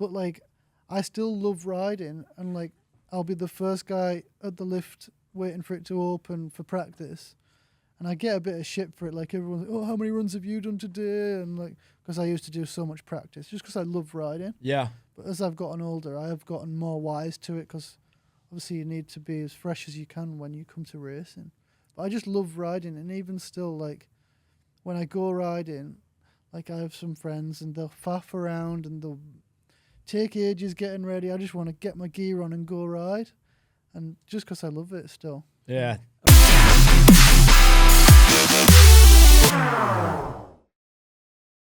But like, I still love riding, and like, I'll be the first guy at the lift waiting for it to open for practice. And I get a bit of shit for it. Like, everyone's like, oh, how many runs have you done today? And like, because I used to do so much practice, just because I love riding. Yeah. But as I've gotten older, I have gotten more wise to it, because obviously you need to be as fresh as you can when you come to racing. But I just love riding, and even still, like, when I go riding, like, I have some friends, and they'll faff around, and they'll take ages getting ready. I just want to get my gear on and go ride, and just because I love it still. Yeah.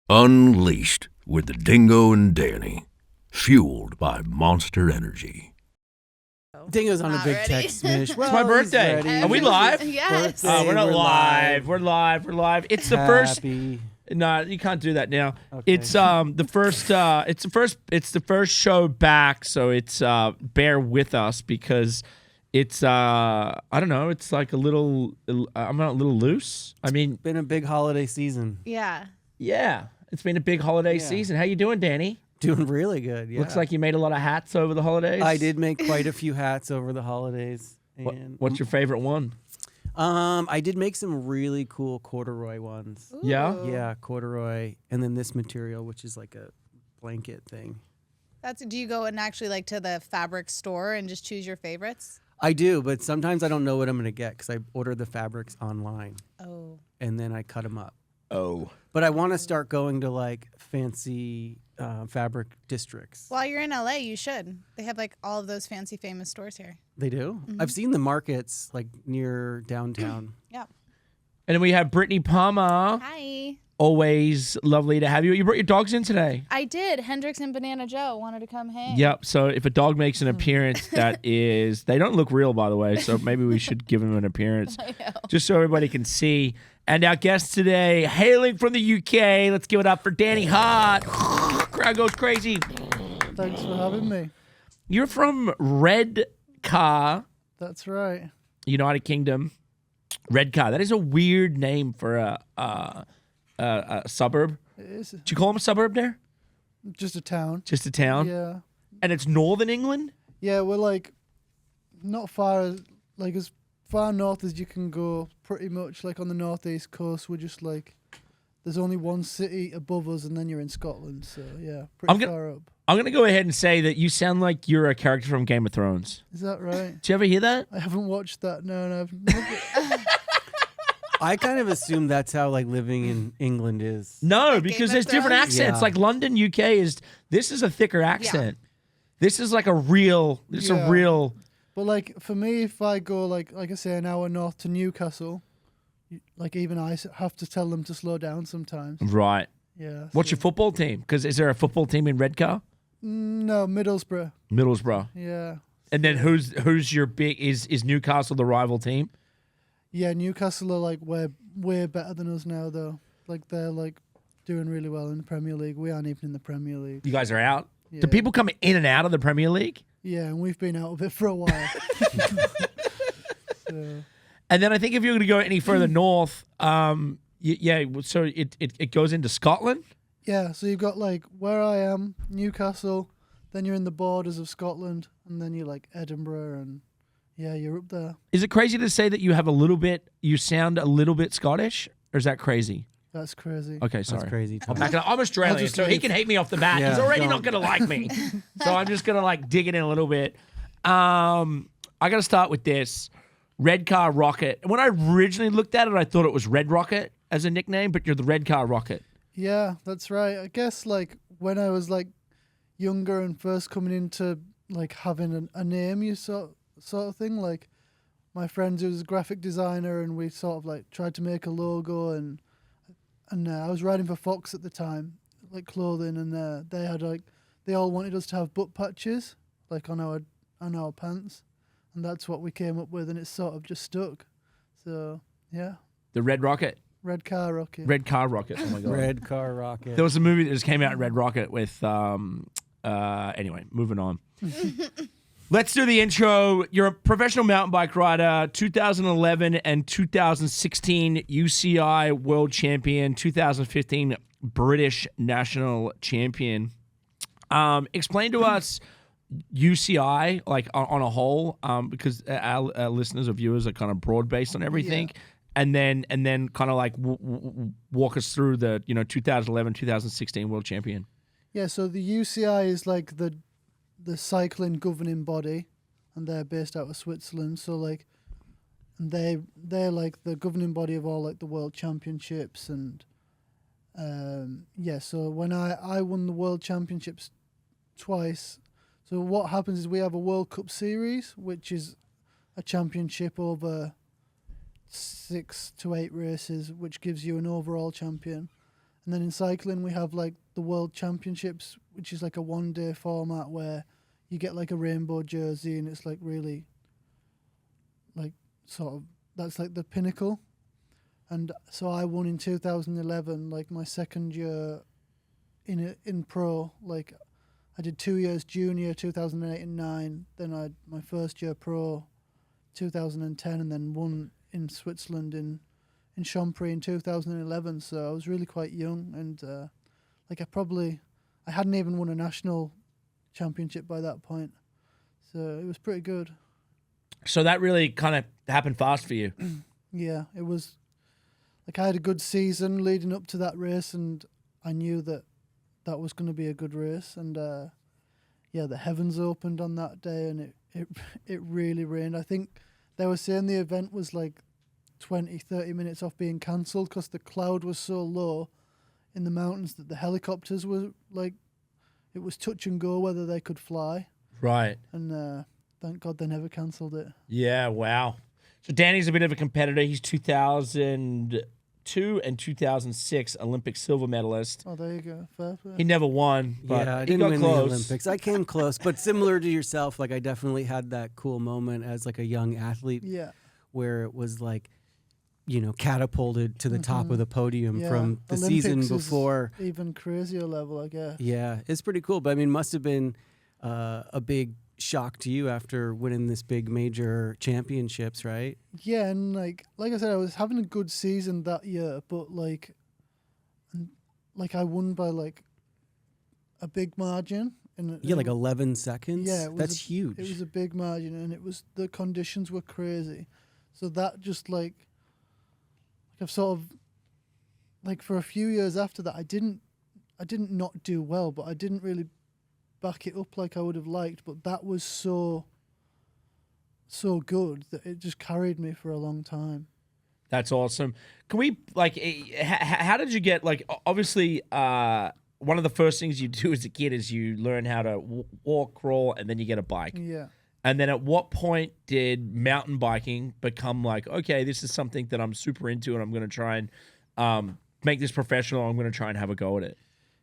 Unleashed with the Dingo and Danny, fueled by Monster Energy. Dingo's on a Not big ready. text, Smish. Well, It's my birthday. he's ready. Are we live? Yes. Birthday, We're not we're live. We're live. It's the first. Happy. No, you can't do that now. Okay. It's the first. It's the first show back. So it's bear with us because it's I don't know. It's like a little. I'm not a little loose. I mean, Been a big holiday season. Yeah. yeah. It's been a big holiday Yeah. season. How you doing, Danny? Doing really good. Yeah. Looks like you made a lot of hats over the holidays. I did make quite a few hats over the holidays. And What's your favorite one? I did make some really cool corduroy ones. Yeah? Ooh. Yeah, corduroy, and then this material, which is like a blanket thing. Do you go and actually like to the fabric store and just choose your favorites? I do, but sometimes I don't know what I'm gonna get because I order the fabrics online Oh. and then I cut them up. Oh. But I want to start going to like fancy fabric districts. While you're in LA, you should. They have like all of those fancy famous stores here. They do. I've seen the markets like near downtown. Yeah. And then we have Brittany Palmer. Hi. Always lovely to have you. You brought your dogs in today. I did. Hendrix and Banana Joe wanted to come hang. Yep. So if a dog makes an appearance, that is, they don't look real, by the way. So maybe we should give them an appearance, I know. just so everybody can see. And our guest today, hailing from the UK, let's give it up for Danny Hart. Crowd goes crazy. Thanks for having me. You're from Redcar, That's right. United Kingdom. Redcar. That is a weird name for a suburb. It is Do you call them a suburb there? just a town. Just a town? Yeah. And it's northern England? Yeah, we're like not far, like as far north as you can go, pretty much. Like on the northeast coast, we're just like, there's only one city above us, and then you're in Scotland. So yeah, pretty far up. I'm going to go ahead and say that you sound like you're a character from Game of Thrones. Is that right? Did you ever hear that? I haven't watched that. No, I've never. I kind of assume that's how like living in England is. No, Like because Game of there's different Thrones? accents. Yeah. Like London, UK this is a thicker accent. This is like a real, Yeah. But like for me, if I go like I say, an hour north to Newcastle, like even I have to tell them to slow down sometimes. Right. Yeah. What's your football team? Because is there a football team in Redcar? No, Middlesbrough. Middlesbrough. Yeah. And then who's your big, is Newcastle the rival team? Yeah, Newcastle are like way better than us now, though. Like they're like doing really well in the Premier League. We aren't even in the Premier League. You guys are out? Yeah. Do people come in and out of the Premier League? Yeah, and we've been out of it for a while. So, And then I think if you're going to go any further north, so it goes into Scotland? yeah, so you've got like where I am, Newcastle, then you're in the borders of Scotland, and then you're like Edinburgh, and yeah, you're up there. Is it crazy to say that you sound a little bit Scottish? Or is that crazy? That's crazy. Okay, sorry. That's crazy. I'm, Tom. back I'm Australian, just so he leave. can hate me off the bat. Yeah, He's already don't. not going to like me. So I'm just going to like dig it in a little bit. I got to start with this. Redcar Rocket. When I originally looked at it, I thought it was Red Rocket as a nickname, but you're the Redcar Rocket. Yeah, that's right. I guess like when I was like younger and first coming into like having a name, you sort of thing. Like my friend who was a graphic designer, and we sort of like tried to make a logo, and I was writing for Fox at the time, like clothing, and they had like they all wanted us to have butt patches like on our pants, and that's what we came up with, and it sort of just stuck. So yeah, The Red Rocket. Redcar Rocket. Redcar Rocket. Oh my God. Redcar Rocket. There was a movie that just came out, Red Rocket, with anyway, moving on. Let's do the intro. You're a professional mountain bike rider, 2011 and 2016 UCI World Champion, 2015 British National Champion. Explain to us UCI like on a whole, because our listeners or viewers are kind of broad based on everything, and then kind of like walk us through the 2011, 2016 world champion. Yeah, so the UCI is like the cycling governing body, and they're based out of Switzerland. So like, they're like the governing body of all like the world championships, and so when I won the world championships twice. So what happens is we have a World Cup series, which is a championship over 6 to 8 races, which gives you an overall champion. And then in cycling, we have like the World Championships, which is like a one-day format where you get like a rainbow jersey, and it's like really like sort of, that's like the pinnacle. And so I won in 2011, like my second year in pro. Like I did 2 years junior, 2008 and 9. Then I had my first year pro, 2010, and then won in Switzerland in Champre in 2011. So I was really quite young, and like I hadn't even won a national championship by that point. So it was pretty good. So that really kind of happened fast for you. Yeah, it was like I had a good season leading up to that race, and I knew that was going to be a good race. And the heavens opened on that day, and it really rained. I think they were saying the event was like 20-30 minutes off being cancelled because the cloud was so low in the mountains that the helicopters were like, it was touch and go whether they could fly. Right. And thank God they never cancelled it. Yeah, wow. So Danny's a bit of a competitor. He's 2002 and 2006 Olympic silver medalist. Oh, there you go. Fair play. He never won, but I he didn't got win close. the Olympics. I came close, but similar to yourself, like I definitely had that cool moment as like a young athlete Yeah. where it was like, catapulted to the top of the podium Yeah. from the Olympics season is before. Even crazier level, I guess. Yeah, it's pretty cool. But I mean, must have been a big shock to you after winning this big major championships, right? Yeah, and like I said, I was having a good season that year, but like I won by like a big margin. Yeah, like 11 seconds. Yeah, That's huge. It was a big margin, and the conditions were crazy. So that just like I've sort of like for a few years after that, I didn't not do well, but I didn't really back it up like I would have liked. But that was so good that it just carried me for a long time. That's awesome. Can we how did you get obviously one of the first things you do as a kid is you learn how to walk, crawl, and then you get a bike. Yeah. And then at what point did mountain biking become like, okay, this is something that I'm super into and I'm going to try and make this professional. I'm going to try and have a go at it.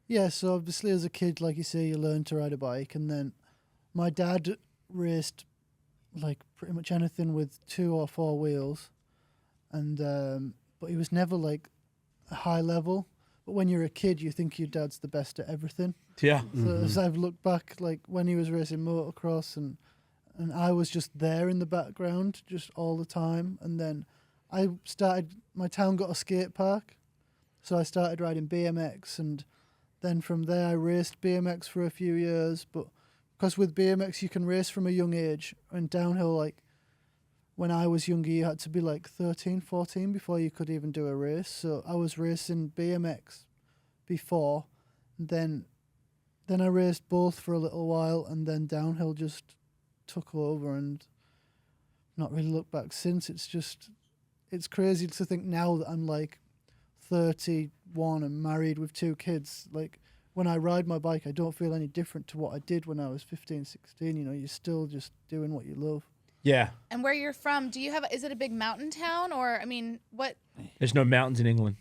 Yeah, so obviously as a kid, like you say, you learn to ride a bike. And then my dad raced like pretty much anything with 2 or 4 wheels. And but he was never like a high level. But when you're a kid, you think your dad's the best at everything. Yeah. So as I've looked back, like when he was racing motocross and I was just there in the background just all the time. And then my town got a skate park. So I started riding BMX, and then from there I raced BMX for a few years. But because with BMX you can race from a young age, and downhill, like when I was younger, you had to be like 13, 14 before you could even do a race. So I was racing BMX before, and then I raced both for a little while, and then downhill just took over and not really looked back since. It's crazy to think now that I'm like 31 and married with 2 kids. Like when I ride my bike, I don't feel any different to what I did when I was 15, 16. You're still just doing what you love. Yeah. And where you're from, is it a big mountain town, or I mean, what? There's no mountains in England.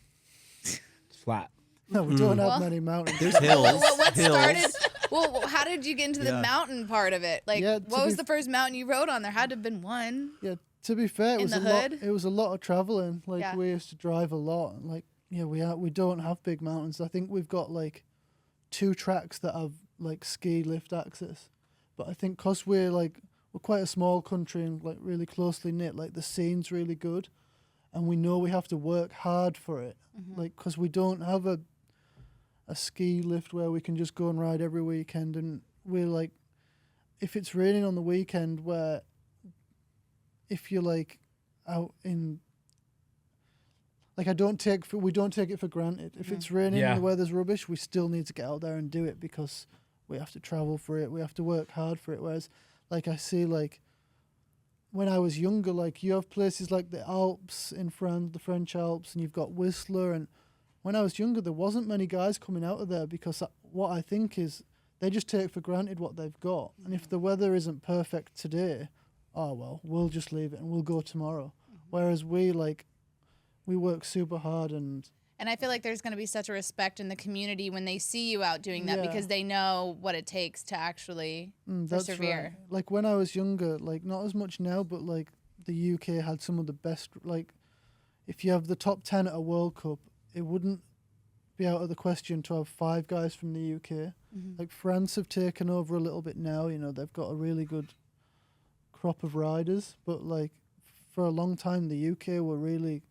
It's flat. No, we don't have many mountains. There's hills. What hills. started? Well, how did you get into the mountain part of it? Like, Yeah, what was the first mountain you rode on? There had to have been one. Yeah, to be fair, In the hood? It was a lot of traveling. Like Yeah. we used to drive a lot. Like we don't have big mountains. I think we've got like 2 tracks that have like ski lift access. But I think because we're quite a small country and like really closely knit, like the scene's really good, and we know we have to work hard for it. Like because we don't have a ski lift where we can just go and ride every weekend. And we're like, if it's raining on the weekend, where if you're like out in, like we don't take it for granted. If it's raining Yeah. and the weather's rubbish, we still need to get out there and do it because we have to travel for it. We have to work hard for it. Whereas, like I see, like when I was younger, like you have places like the Alps in France, the French Alps, and you've got Whistler. And when I was younger, there wasn't many guys coming out of there because what I think is they just take for granted what they've got. And if the weather isn't perfect today, oh well, we'll just leave it and we'll go tomorrow. Whereas we work super hard and I feel like there's going to be such a respect in the community when they see you out doing that Yeah. because they know what it takes to actually that's persevere. right. Like when I was younger, like not as much now, but like the UK had some of the best. Like if you have the top 10 at a World Cup, it wouldn't be out of the question to have 5 guys from the UK. Like France have taken over a little bit now. You know, they've got a really good crop of riders, but like for a long time the UK were really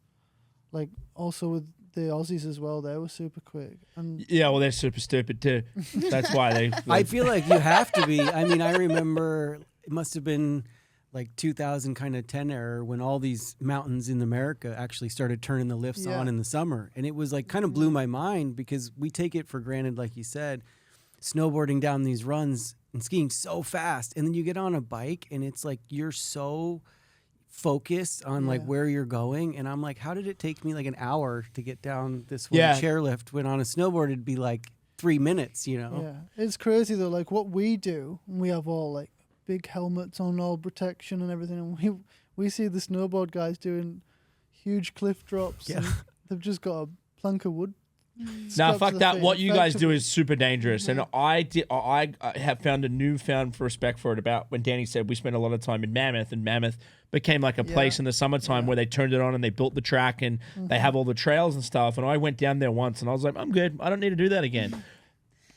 like also with the Aussies as well. They were super quick. And Yeah, well, they're super stupid too. That's why they. I feel like you have to be. I mean, I remember it must have been like 2000 kind of 10 era when all these mountains in America actually started turning the lifts Yeah. on in the summer. And it was like kind of blew my mind because we take it for granted, like you said, snowboarding down these runs and skiing so fast. And then you get on a bike and it's like you're so focused on like Yeah. where you're going. And I'm like, how did it take me like an hour to get down this one Yeah. chairlift when on a snowboard it'd be like 3 minutes, you know? yeah, it's crazy though. Like what we do, we have all like big helmets on, all protection and everything, and we see the snowboard guys doing huge cliff drops. Yeah. And they've just got a plank of wood. Nah, strapped to fuck the that. feet, What you guys do effectively. is super dangerous, and I have found a newfound respect for it. About when Danny said we spent a lot of time in Mammoth, and Mammoth became like a place in the summertime where they turned it on and they built the track and they have all the trails and stuff. And I went down there once, and I was like, I'm good. I don't need to do that again.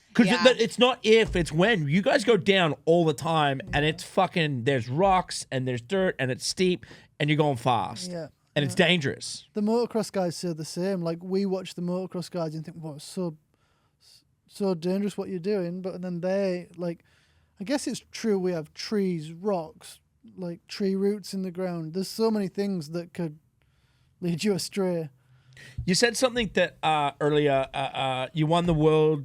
Because Yeah. it's not if, it's when. You guys go down all the time, and it's fucking. There's rocks and there's dirt and it's steep, and you're going fast. Yeah. And it's dangerous. The motocross guys say the same. Like we watch the motocross guys and think, "Wow, it's so dangerous what you're doing." But then they like, I guess it's true. We have trees, rocks, like tree roots in the ground. There's so many things that could lead you astray. You said something that earlier. You won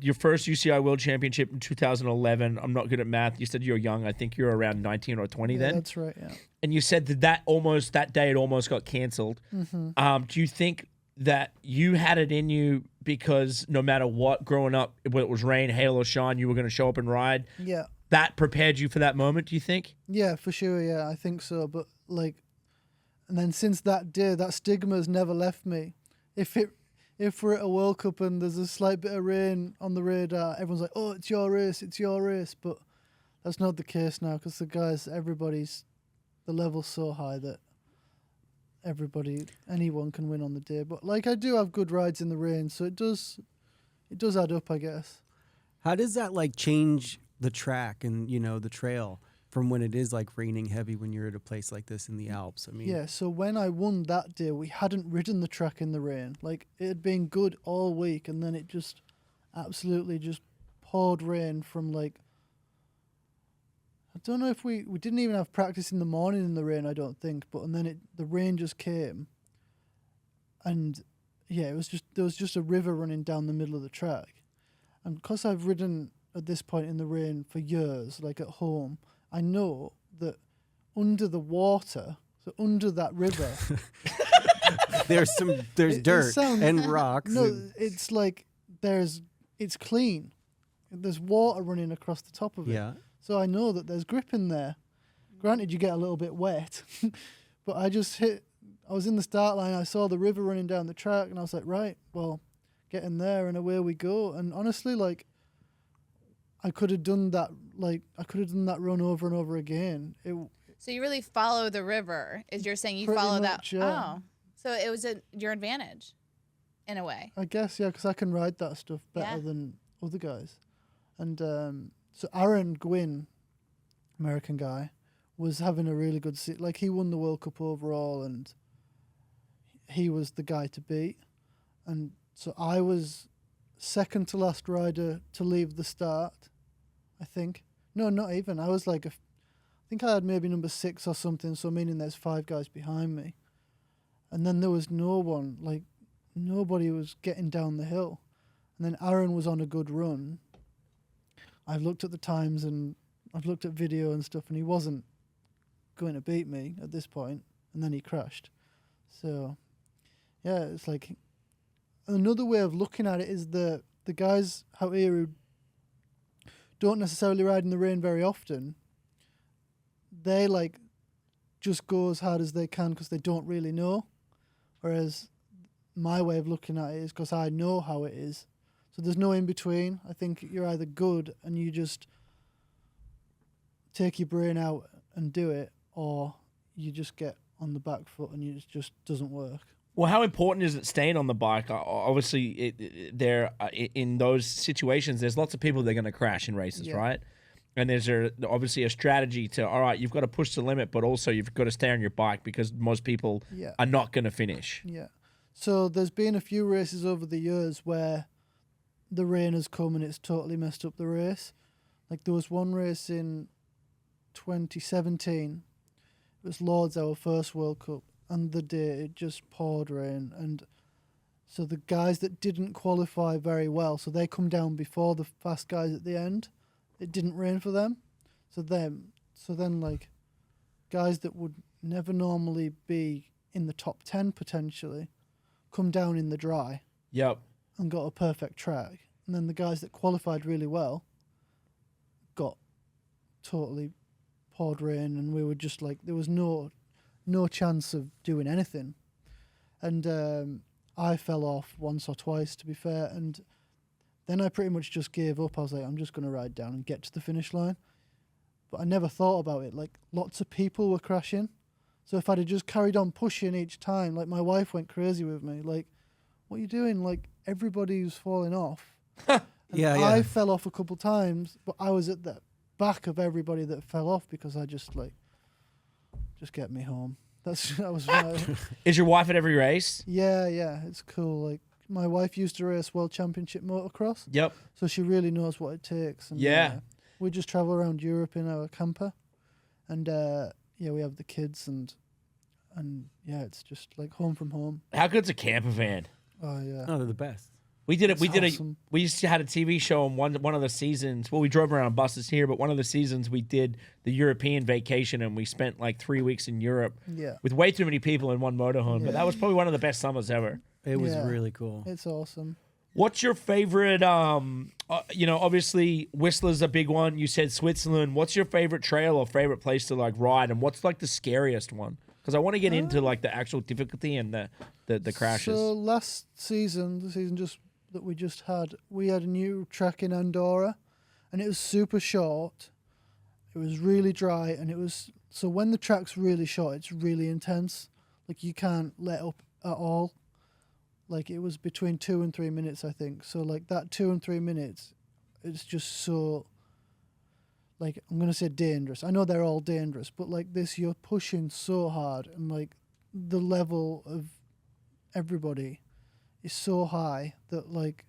your first UCI World Championship in 2011. I'm not good at math. You said you were young. I think you were around 19 or 20 Yeah, then. that's right. Yeah. And you said that day it almost got cancelled. Do you think that you had it in you because no matter what, growing up, whether it was rain, hail, or shine, you were going to show up and ride? Yeah. That prepared you for that moment, do you think? Yeah, for sure. Yeah, I think so. But like, and then since that day, that stigma has never left me. If we're at a World Cup and there's a slight bit of rain on the radar, everyone's like, "Oh, it's your race, it's your race." But that's not the case now because the level's so high that anyone can win on the day. But like, I do have good rides in the rain, so it does add up, I guess. How does that like change the track and, you know, the trail from when it is like raining heavy when you're at a place like this in the Alps? I mean, Yeah, so when I won that day, we hadn't ridden the track in the rain. Like, it had been good all week, and then it just absolutely just poured rain from, like, I don't know if we didn't even have practice in the morning in the rain, I don't think, but and then the rain just came, and yeah, there was just a river running down the middle of the track. And because I've ridden at this point in the rain for years, like at home, I know that under the water, so under that river, there's It dirt sounds- and rocks. no, and- it's like it's clean. There's water running across the top of it. yeah. So I know that there's grip in there. Granted, you get a little bit wet, but I was in the start line, I saw the river running down the track, and I was like, right, well, get in there, and away we go. And honestly, like, I could have done that run over and over again. So you really follow the river, is you're saying you Pretty follow much, that. yeah. Oh, so it was your advantage, in a way. I guess, yeah, because I can ride that stuff better than other guys. And so Aaron Gwynn, American guy, was having a really good season. Like, he won the World Cup overall, and he was the guy to beat. And so I was second to last rider to leave the start, I think. No, not even. I was like, I think I had maybe number 6 or something, so meaning there's 5 guys behind me. And then there was no one, like, nobody was getting down the hill. And then Aaron was on a good run. I've looked at the times and I've looked at video and stuff, and he wasn't going to beat me at this point, and then he crashed. So, yeah, it's like another way of looking at it is the guys out here who don't necessarily ride in the rain very often, they like just go as hard as they can because they don't really know. Whereas my way of looking at it is because I know how it is. So there's no in between. I think you're either good and you just take your brain out and do it, or you just get on the back foot and it just doesn't work. Well, how important is it staying on the bike? Obviously, in those situations, there's lots of people that are going to crash in races, right? And there's obviously a strategy to, all right, you've got to push the limit, but also you've got to stay on your bike because most people are not going to finish. Yeah. So there's been a few races over the years where the rain has come and it's totally messed up the race. Like there was one race in 2017. It was Lords, our first World Cup. And the day it just poured rain, and so the guys that didn't qualify very well, so they come down before the fast guys at the end. It didn't rain for them, so then like guys that would never normally be in the top 10 potentially come down in the dry. Yep. And got a perfect track, and then the guys that qualified really well got totally poured rain, and we were just like there was no chance of doing anything. And I fell off once or twice, to be fair, and then I pretty much just gave up. I was like, I'm just going to ride down and get to the finish line. But I never thought about it. Like, lots of people were crashing. So if I'd have just carried on pushing each time, like, my wife went crazy with me. Like, what are you doing? Like, everybody was falling off. I fell off a couple times, but I was at the back of everybody that fell off because I just get me home. That was right. Is your wife at every race? Yeah, it's cool. Like my wife used to race World Championship motocross. Yep. So she really knows what it takes. And, we just travel around Europe in our camper, and we have the kids and it's just like home from home. How good's a camper van? Oh yeah. Oh, they're the best. We did it. Awesome. We used to have a TV show on one of the seasons. Well, we drove around buses here, but one of the seasons we did the European vacation, and we spent like 3 weeks in Europe. Yeah. With way too many people in one motorhome. But that was probably one of the best summers ever. It was really cool. It's awesome. What's your favorite? Obviously Whistler's a big one. You said Switzerland. What's your favorite trail or favorite place to like ride, and what's like the scariest one? Because I want to get into like the actual difficulty and the crashes. So last season, the season that we just had, we had a new track in Andorra, and it was super short. It was really dry, and so when the track's really short, it's really intense. Like you can't let up at all. Like it was between 2 and 3 minutes, I think. So like that 2 and 3 minutes, it's just so, like, I'm going to say dangerous. I know they're all dangerous, but like this, you're pushing so hard, and like the level of everybody is so high that like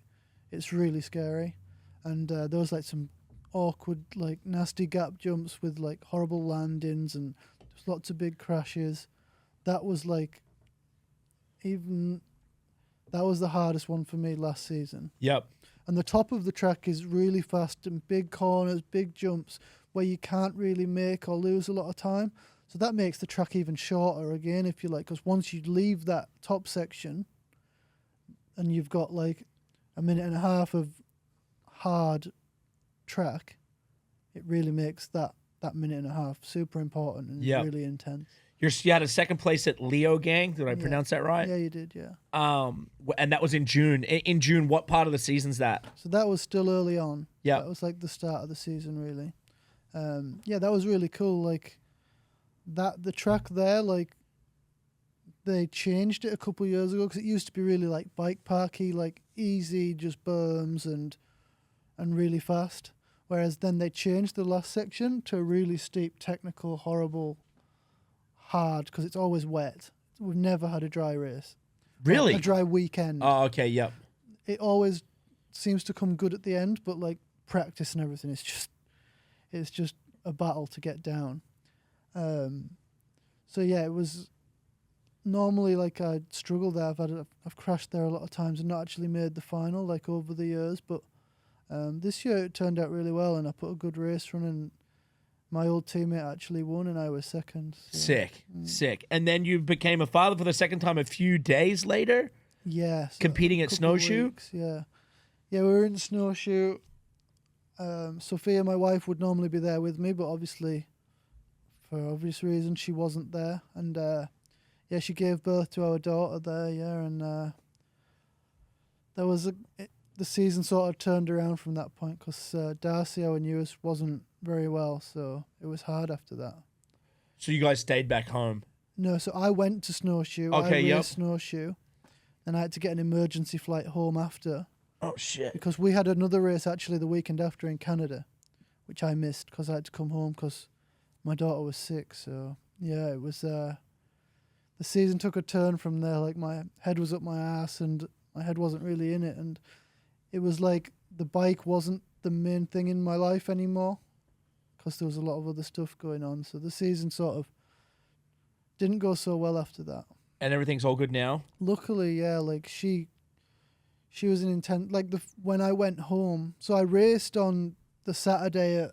it's really scary. And there was like some awkward, like nasty gap jumps with like horrible landings, and there's lots of big crashes. That was like that was the hardest one for me last season. Yep. And the top of the track is really fast and big corners, big jumps where you can't really make or lose a lot of time. So that makes the track even shorter again, if you like, because once you leave that top section and you've got like a minute and a half of hard track, it really makes that minute and a half super important and really intense. You had a second place at Leo Gang. Did I pronounce that right? Yeah, you did, yeah. And that was in June. In June, what part of the season's that? So that was still early on. Yeah. That was like the start of the season, really. That was really cool. Like, the track there, like, they changed it a couple years ago because it used to be really, like, bike parky, like, easy, just berms and really fast. Whereas then they changed the last section to a really steep, technical, horrible, hard, because it's always wet. We've never had a dry race. Really? A dry weekend. Oh, okay, yep. It always seems to come good at the end, but like practice and everything, it's just a battle to get down. So yeah, it was normally like I'd struggle there. I've crashed there a lot of times and not actually made the final like over the years, but this year it turned out really well and I put a good race run and my old teammate actually won and I was second. So, Sick. And then you became a father for the second time a few days later? Yeah. So Competing a at couple of snowshoe? weeks, yeah. Yeah, we were in snowshoe. Sophia, my wife, would normally be there with me, but obviously, for obvious reasons, she wasn't there. And yeah, she gave birth to our daughter there, yeah, and there was the season sort of turned around from that point because Darcy, our newest, wasn't very well, so it was hard after that. So you guys stayed back home? No, so I went to snowshoe. Okay, I yep. raced snowshoe, and I had to get an emergency flight home after. Oh, shit. Because we had another race actually the weekend after in Canada, which I missed because I had to come home because my daughter was sick. So, yeah, it was... the season took a turn from there. Like, my head was up my ass and my head wasn't really in it. And it was like the bike wasn't the main thing in my life anymore because there was a lot of other stuff going on. So the season sort of didn't go so well after that. And everything's all good now? Luckily, yeah, like she was an intent, like when I went home. So I raced on the Saturday at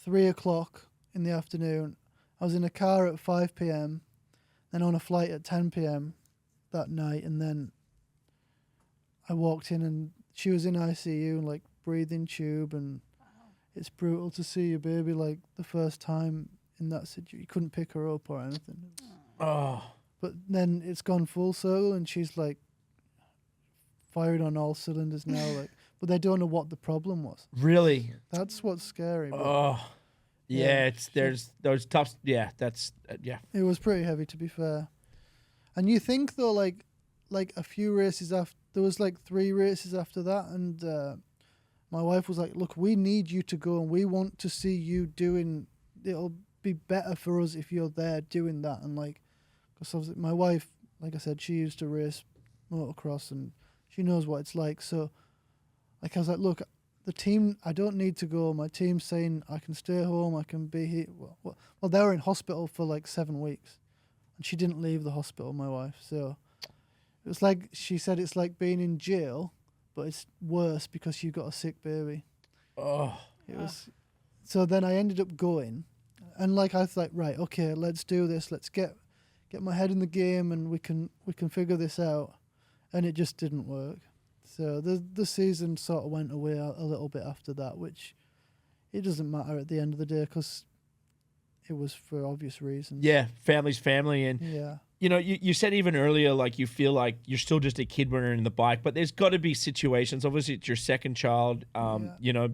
3:00 in the afternoon. I was in a car at 5 p.m. then on a flight at 10 p.m. that night. And then I walked in and she was in ICU and like breathing tube. And it's brutal to see your baby like the first time in that situation. You couldn't pick her up or anything. Oh. But then it's gone full circle and she's like firing on all cylinders now. Like, but they don't know what the problem was. Really? That's what's scary. But Oh. Yeah, Yeah. there's those tough... Yeah, that's... yeah. it was pretty heavy, to be fair. And you think, though, like a few races after... There was, like, 3 races after that, and my wife was like, look, we need you to go, and we want to see you doing... It'll be better for us if you're there doing that. And, like, because my wife, like I said, she used to race motocross, and she knows what it's like. So, like, I was like, look... The team, I don't need to go. My team's saying I can stay home, I can be here. Well, they were in hospital for like 7 weeks. And she didn't leave the hospital, my wife. So it was like, she said it's like being in jail, but it's worse because you've got a sick baby. Oh. It was. So then I ended up going. And like, I was like, right, okay, let's do this. Let's get my head in the game and we can figure this out. And it just didn't work. So the season sort of went away a little bit after that, which it doesn't matter at the end of the day because it was for obvious reasons. Yeah, family's family. And, Yeah. you know, you said even earlier, like, you feel like you're still just a kid when you're in the bike, but there's got to be situations. Obviously, it's your second child, you know,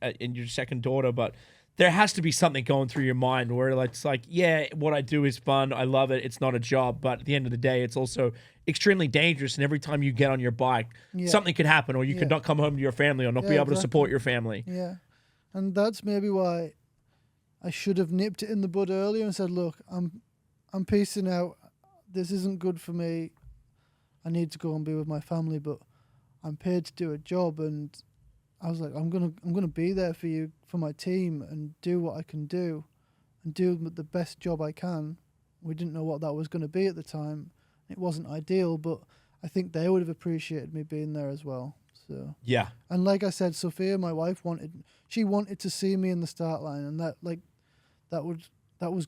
and your second daughter, but there has to be something going through your mind where it's like, yeah, what I do is fun. I love it. It's not a job. But at the end of the day, it's also extremely dangerous. And every time you get on your bike, something could happen, or you could not come home to your family or not be able to support your family. Yeah. And that's maybe why I should have nipped it in the bud earlier and said, look, I'm peacing out. This isn't good for me. I need to go and be with my family, but I'm paid to do a job. And I was like, I'm gonna be there for you, for my team, and do what I can do, and do the best job I can. We didn't know what that was going to be at the time. It wasn't ideal, but I think they would have appreciated me being there as well. So Yeah. and like I said, Sophia, my wife, wanted to see me in the start line, and that was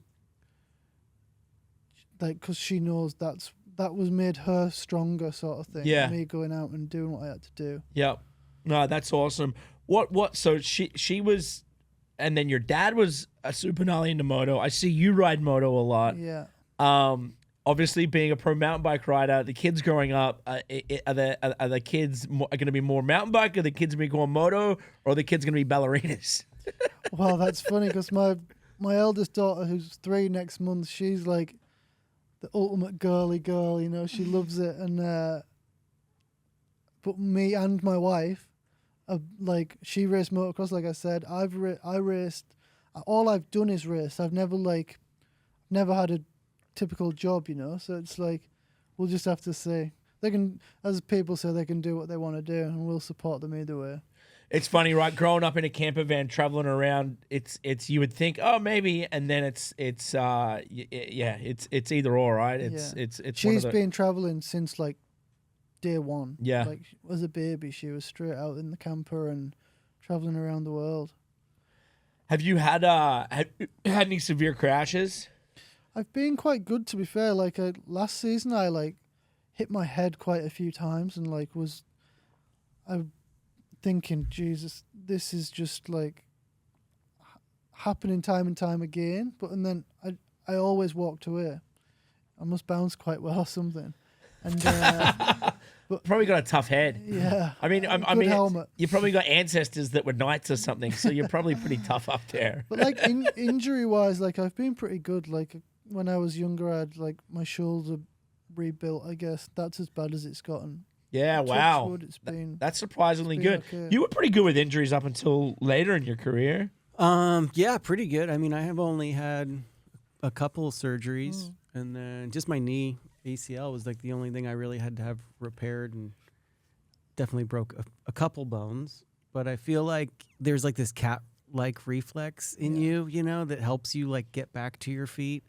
like because she knows that was made her stronger, sort of thing. Yeah. Me going out and doing what I had to do. Yep. No, that's awesome. What? So she was, and then your dad was a super gnarly into moto. I see you ride moto a lot. Yeah. Obviously, being a pro mountain bike rider, the kids growing up, are the kids going to be more mountain bike? Are the kids going to be going moto? Or are the kids going to be ballerinas? Well, that's funny because my eldest daughter, who's 3 next month, she's like the ultimate girly girl. You know, she loves it. And but me and my wife, like, she raced motocross. Like I said, I raced. All I've done is race. I've never had a typical job, you know. So it's like, we'll just have to see. they can, as people say, they can do what they want to do, and we'll support them either way. It's funny, right? Growing up in a camper van, traveling around, it's you would think, oh, maybe, and then it's either or, right? It's one of She's the, been traveling since like day one. Yeah. Like as a baby, she was straight out in the camper and traveling around the world. Have you had any severe crashes? I've been quite good, to be fair. Like last season, I like hit my head quite a few times, and like I'm thinking, Jesus, this is just like happening time and time again. And then I always walked away. I must bounce quite well or something. And but Probably got a tough head. yeah, I mean, I good mean, helmet. you probably got ancestors that were knights or something, so you're probably pretty tough up there. But like injury wise, like I've been pretty good. Like when I was younger, I had like my shoulder rebuilt. I guess that's as bad as it's gotten. Yeah, Touch wow. wood, it's been That's surprisingly it's good. been okay. You were pretty good with injuries up until later in your career. Yeah, pretty good. I mean, I have only had a couple surgeries, and then just my knee ACL was like the only thing I really had to have repaired, and definitely broke a couple bones. But I feel like there's like this cat-like reflex in you know, that helps you like get back to your feet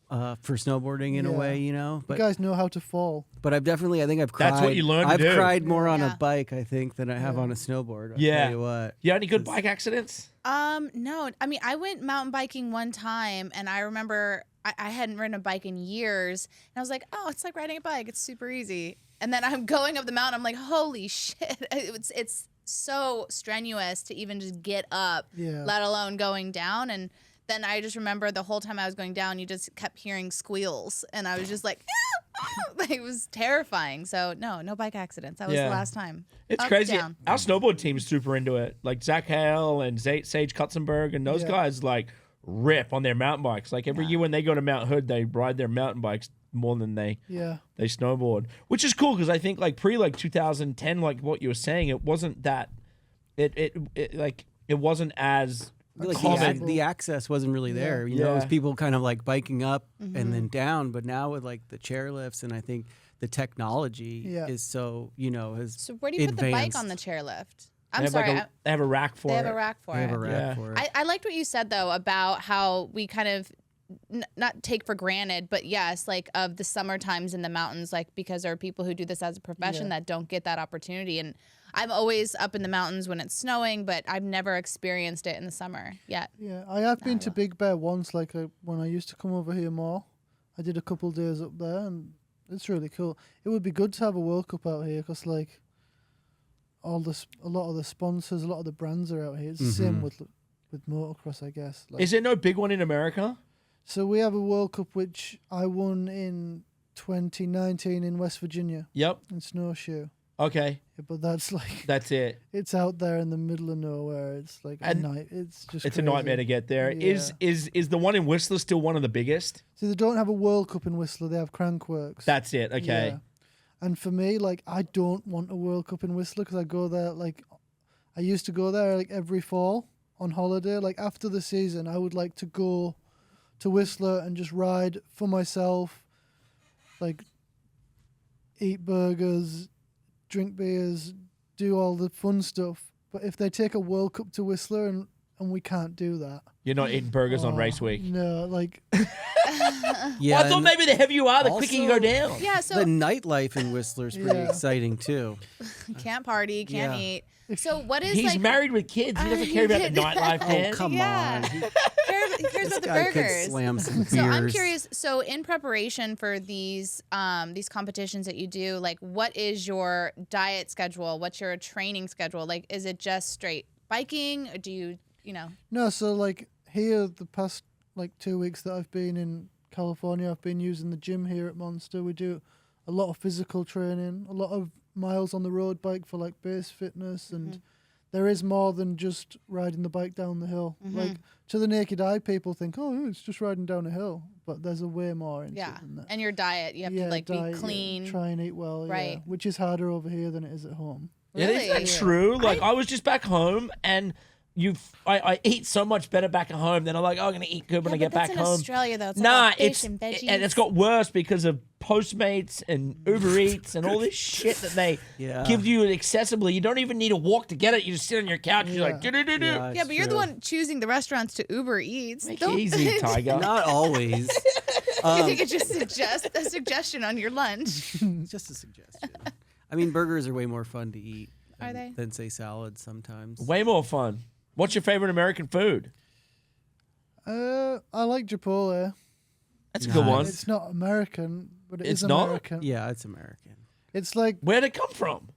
for snowboarding in a Yeah. way, you know. You But guys know how to fall. but I think I've cried. That's what you learn to I've do. cried more on Yeah. a bike, I think, than I have Yeah. on a snowboard. I'll Yeah. tell you what. You had any good bike accidents? No. I mean, I went mountain biking one time, and I remember I hadn't ridden a bike in years, and I was like, oh, it's like riding a bike. It's super easy. And then I'm going up the mountain. I'm like, holy shit. It's so strenuous to even just get up, Yeah. let alone going down. And then I just remember the whole time I was going down, you just kept hearing squeals, and I was just like, like, it was terrifying. So no bike accidents. That was Yeah. the last time. It's Up, crazy. down. Our snowboard team's super into it. Like Zach Hale and Sage Kutzenberg and those Yeah. guys like rip on their mountain bikes. Like every year when they go to Mount Hood, they ride their mountain bikes more than they Yeah. snowboard, which is cool because I think like pre like 2010, like what you were saying, it wasn't that it wasn't as Like common. the access wasn't really there. You know, it was Yeah. people kind of like biking up and then down. But now with like the chairlifts, and I think the technology Yeah. is so, you know, has So where do you put the bike on the advanced. chairlift? They I'm have sorry. they have a rack for They it. have a rack for They have it. a rack Yeah. for it. I liked what you said though about how we kind of not take for granted, but yes, like of the summer times in the mountains, like because there are people who do this as a profession Yeah. that don't get that opportunity. And I'm always up in the mountains when it's snowing, but I've never experienced it in the summer yet. Yeah, I have been to Big Bear once, like when I used to come over here more. I did a couple days up there, and it's really cool. It would be good to have a World Cup out here, because like a lot of the sponsors, a lot of the brands are out here. It's the same with motocross, I guess. Like, Is there no big one in America? so we have a World Cup which I won in 2019 in West Virginia Yep. in snowshoe. Okay. Yeah, but that's like That's it. it's out there in the middle of nowhere. It's like And a night. It's just It's a crazy. nightmare to get there. Yeah. Is the one in Whistler still one of the biggest? So they don't have a World Cup in Whistler. They have Crankworks. That's it. Okay. Yeah. And for me, like, I don't want a World Cup in Whistler, because I go there, like, I used to go there, like, every fall on holiday. Like, after the season, I would like to go to Whistler and just ride for myself, like, eat burgers, drink beers, do all the fun stuff. But if they take a World Cup to Whistler and we can't do that. You're not eating burgers on oh, race week. No, like, Yeah, Well, I thought and maybe the heavier you are, the quicker you go also- down. Yeah, the so nightlife in Whistler is pretty Yeah. exciting too. can't party, can't Yeah. eat. So what is He's like married with kids. He doesn't care about the nightlife, man. Oh, come Yeah. on. He cares about the Guy could burgers. slam some beers. So I'm curious. So in preparation for these competitions that you do, like, what is your diet schedule? What's your training schedule? Like, is it just straight biking, or do you know? no, so, like, here, the past, like, 2 weeks that I've been in California, I've been using the gym here at Monster. We do a lot of physical training, a lot of miles on the road bike for, like, base fitness, and there is more than just riding the bike down the hill. Like, to the naked eye, people think, oh, it's just riding down a hill, but there's a way more into Yeah, it than that. and your diet, you have to like diet, be yeah, clean. try and eat well, yeah, Right. which is harder over here than it is at home. Is Really? that true? Like, I was just back home, and I eat so much better back at home. Then I'm like, oh, I'm gonna eat good when I Yeah, get but that's back in home. Australia though. It's Nah, like all fish it's and veggies. and it's got worse because of Postmates and Uber Eats and all this shit that they Yeah. give you accessibly. You don't even need to walk to get it. You just sit on your couch. You're like, do-do-do-do. Yeah, but you're the one choosing the restaurants to Uber Eats. Make Don't it easy, Tiger. Not always. you think it's just a suggestion on your lunch? It's just a suggestion. I mean, burgers are way more fun to eat. Are they? Than say salads sometimes. Way more fun. What's your favorite American food? I like Chipotle. That's a good one. It's not American, but It's it's not? American. Yeah, it's American. It's like, Where'd it come from?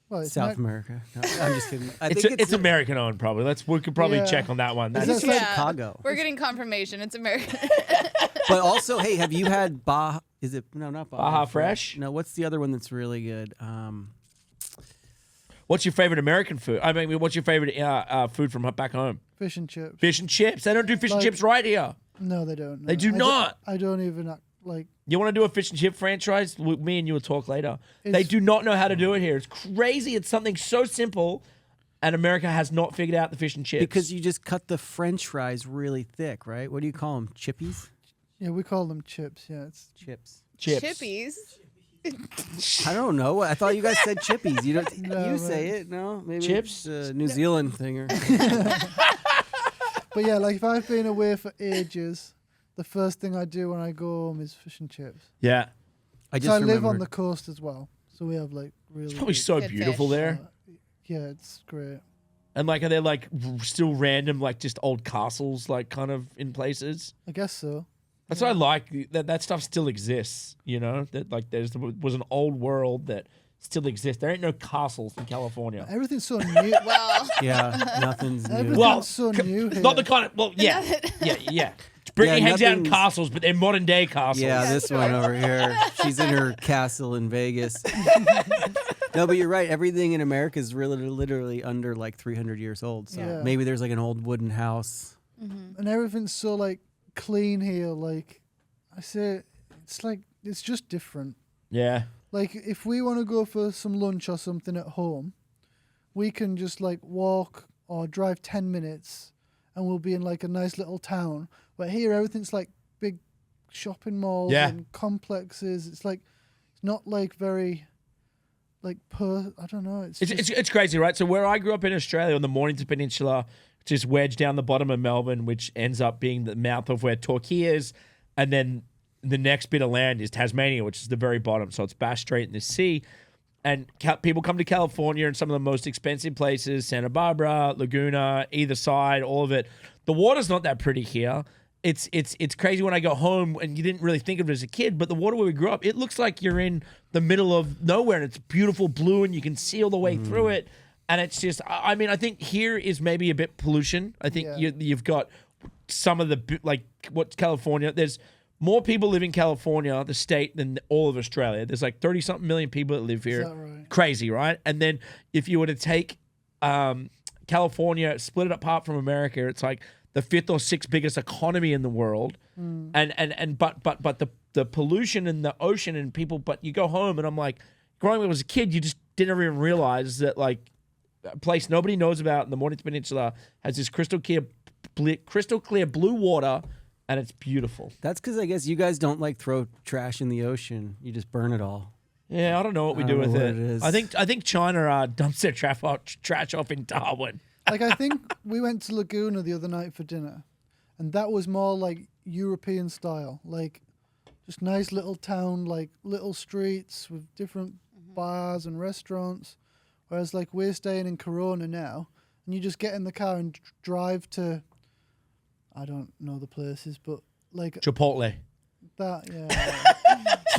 well, it's South Amer- America. No, I'm just kidding. I It's, think it's American owned, probably. We could probably Yeah. check on that one. Is That's, that like- Chicago. We're getting confirmation. It's American. But also, hey, have you had Baja? Is it no, not Baja, Baja Fresh? No, what's the other one that's really good? what's your favorite American food? I mean, what's your favorite food from back home? fish and chips. Fish and chips. They don't do fish and Like- chips right here. No, they don't. They do I not. I don't even like. You want to do a fish and chip franchise? Me and you will talk later. They It's- do not know how to do it here. It's crazy. It's something so simple, and America has not figured out the fish and chips. Because you just cut the French fries really thick, right? What do you call them? Chippies? Yeah, we call them chips. Yeah, it's Chips. chips. Chippies. I don't know. I thought you guys said chippies. You don't. No, you say man. it. No, maybe Chips? it's a New Zealand thing. But yeah, like if I've been away for ages, the first thing I do when I go home is fish and chips. Yeah. I just So I live on remembered- the coast as well, so we have like really. It's probably good- so Good beautiful fish. there. Yeah, it's great. And like, are there like still random, like just old castles, like kind of in places? I guess so. That's what I like. That stuff still exists. You know, that like was an old world that still exists. There ain't no castles in California. Everything's so new. Well, Yeah, nothing's new. Everything's Well, so new here. Not the kind of. Well, yeah, yeah. Brittany Yeah, hangs out in nothing's- castles, but they're modern day castles. Yeah, That's this one right. over here. She's in her castle in Vegas. No, but you're right. Everything in America is really literally under like 300 years old. So Yeah. maybe there's like an old wooden house. And everything's so like clean here. Like I say, it's like it's just different. Yeah. Like if we want to go for some lunch or something at home, we can just like walk or drive 10 minutes and we'll be in like a nice little town. But here everything's like big shopping malls Yeah. and complexes. It's like it's not like very like I don't know. It's crazy, right? So where I grew up in Australia on the Mornington Peninsula, just wedged down the bottom of Melbourne, which ends up being the mouth of where Torquay is, and then the next bit of land is Tasmania, which is the very bottom. So it's Bass Strait in the sea. And people come to California and some of the most expensive places, Santa Barbara, Laguna, either side, all of it. The water's not that pretty here. It's crazy when I go home, and you didn't really think of it as a kid, but the water where we grew up, it looks like you're in the middle of nowhere, and it's beautiful blue, and you can see all the way through it. And it's just, I mean, I think here is maybe a bit pollution. I think Yeah. you've got some of the, like, what's California? There's more people live in California, the state, than all of Australia. There's like 30-something million people that live here. that right? Crazy, right? And then if you were to take California, split it apart from America, it's like the 5th or 6th biggest economy in the world. But the pollution in the ocean and people, but you go home and I'm like, growing up as a kid, you just didn't even realize that like a place nobody knows about in the Mornington Peninsula has this crystal clear blue water, and it's beautiful. That's because I guess you guys don't like throw trash in the ocean. You just burn it all. Yeah, I don't know what we I do don't with know it. what it is. I think China dumps their trash off in Darwin. Like I think we went to Laguna the other night for dinner, and that was more like European style, like just nice little town, like little streets with different bars and restaurants. Whereas like we're staying in Corona now, and you just get in the car and drive to, I don't know the places, but like Chipotle. that, yeah.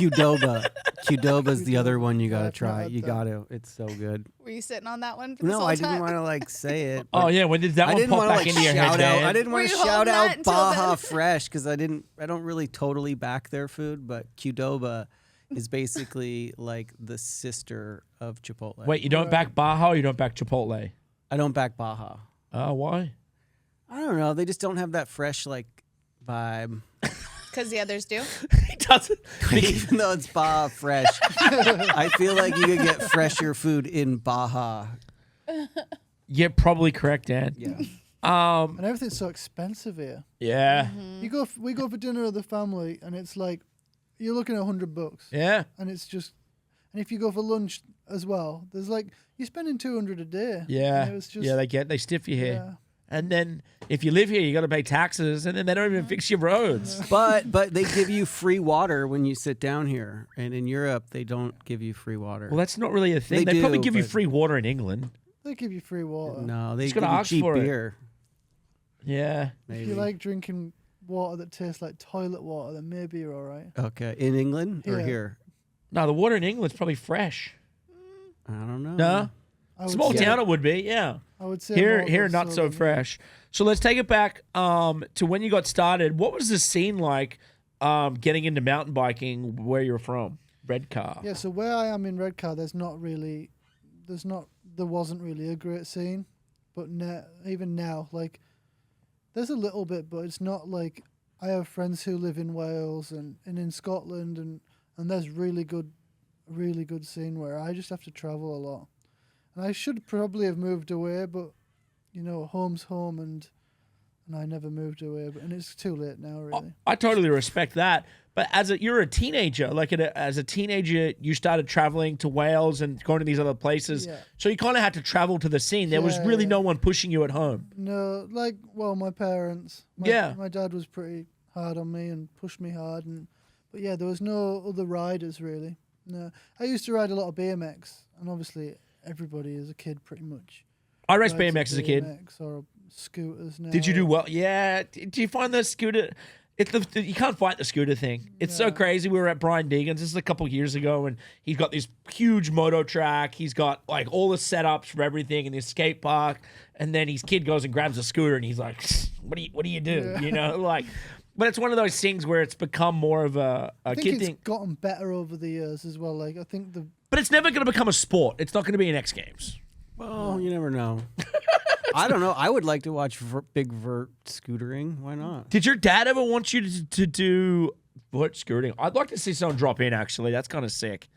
Qdoba. Qdoba's the other one you gotta I've not try. had You that. gotta. It's so good. were you sitting on that one for this No, whole I time? didn't want to like say it. Oh but yeah, when did that I one didn't pop want to back like into your shout head, out. Dan? I didn't Were want to you shout holding that out until Baja then? Fresh because I don't really totally back their food, but Qdoba is basically like the sister of Chipotle. Wait, you don't back Baja or you don't back Chipotle? I don't back Baja. Why? I don't know. They just don't have that fresh like vibe. Because the others do. He doesn't. Even though it's Baja Fresh, I feel like you could get fresher food in Baja. You're probably correct, Dan. Yeah. And everything's so expensive here. Yeah. We go for dinner with the family, and it's like you're looking at $100, Yeah. and it's just, and if you go for lunch as well, there's like you're spending $200 a day. Yeah. And it was just, Yeah, they stiff your hair. yeah. And then if you live here, you got to pay taxes, and then they don't even fix your roads. But they give you free water when you sit down here, and in Europe they don't give you free water. Well, that's not really a thing. They They probably do, give you but- free water in England. They give you free water. no, they Just give gotta you ask cheap for it. beer. Yeah. Maybe. If you like drinking water that tastes like toilet water, then maybe you're all right. Okay, in England or Yeah. here? No, the water in England's probably fresh. I don't know. No? I would Small say, town it would be, yeah. I would say Here, more here, of not those so southern- fresh. So let's take it back to when you got started. What was the scene like getting into mountain biking where you're from? Redcar. Yeah, so where I am in Redcar, there wasn't really a great scene, but even now, like, there's a little bit, but it's not like I have friends who live in Wales and in Scotland, and there's really good scene where I just have to travel a lot, and I should probably have moved away, but you know, home's home, and I never moved away, and it's too late now, really. I totally respect that. But you're a teenager, like as a teenager, you started traveling to Wales and going to these other places. Yeah. So you kind of had to travel to the scene. There was Yeah, really yeah. no one pushing you at home. No, like, well, my parents. Yeah. My dad was pretty hard on me and pushed me hard, but yeah, there was no other riders really. No, I used to ride a lot of BMX, and obviously everybody as a kid pretty much. I raced rides a BMX as a kid. BMX or scooters now. Did you do well? Yeah. Do you find the scooter? You can't fight the scooter thing. It's so No. crazy. We were at Brian Deegan's. This is a couple years ago, and he's got this huge moto track. He's got like all the setups for everything in this skate park. And then his kid goes and grabs a scooter, and he's like, "What do you do?" Yeah. You know, like. But it's one of those things where it's become more of a I think kid it's thing. gotten better over the years as well. Like I think But it's never going to become a sport. It's not going to be an X Games. Well, you never know. I don't know. I would like to watch big vert scootering. Why not? Did your dad ever want you to do vert scooting? I'd like to see someone drop in, actually. That's kind of sick.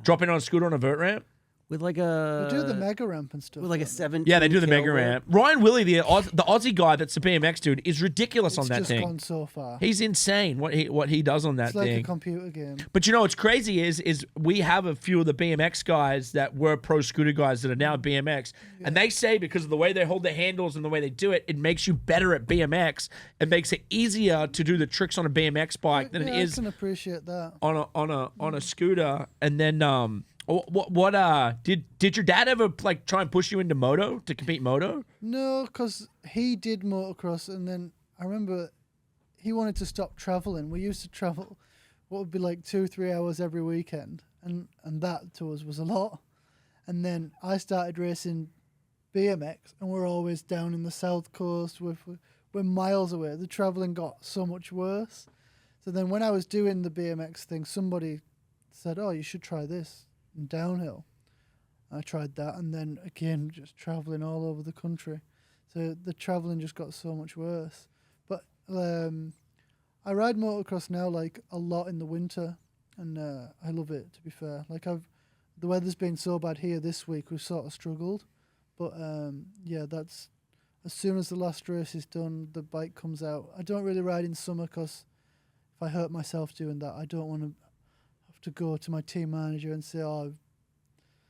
Drop in on a scooter on a vert ramp? With like they a do the mega ramp and stuff. with like a don't they? 17. Yeah, they do the mega kilowatt. ramp. Ryan Willie, the Aussie guy that's a BMX dude, is ridiculous on It's that just thing. gone so far. He's insane what he does on that It's like a thing. computer game. But you know what's crazy is we have a few of the BMX guys that were pro scooter guys that are now BMX, and they say because of the way they hold the handles and the way they do it, it makes you better at BMX. It makes it easier to do the tricks on a BMX bike than Yeah, it is I can appreciate that. on a scooter. And then what did your dad ever like try and push you into moto to compete moto? No, because he did motocross, and then I remember he wanted to stop traveling. We used to travel what would be like 2-3 hours every weekend, and that to us was a lot. And then I started racing BMX, and we're always down in the south coast. We're miles away. The traveling got so much worse. So then when I was doing the BMX thing, somebody said, "Oh, you should try this in downhill." I tried that, and then again, just traveling all over the country. So the traveling just got so much worse. But I ride motocross now like a lot in the winter, and I love it. To be fair, like the weather's been so bad here this week, we've sort of struggled. But yeah, that's as soon as the last race is done, the bike comes out. I don't really ride in summer because if I hurt myself doing that, I don't want to have to go to my team manager and say, "Oh, I've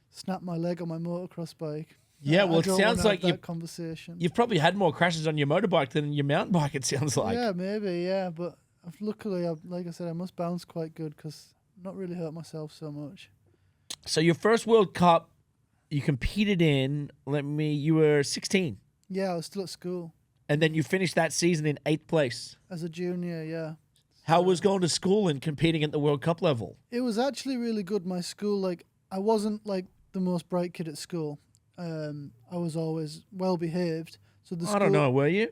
snapped my leg on my motocross bike." Yeah, well, I it don't sounds wanna like have that conversation. you've probably had more crashes on your motorbike than your mountain bike. It sounds like. Yeah, maybe, yeah. But luckily, like I said, I must bounce quite good because I've not really hurt myself so much. So your first World Cup, you competed in. You were 16, Yeah, I was still at school and then you finished that season in 8th place. as a junior, yeah. How was going to school and competing at the World Cup level? It was actually really good. My school, like, I wasn't like the most bright kid at school. I was always well behaved. So the school, I don't know. Were you?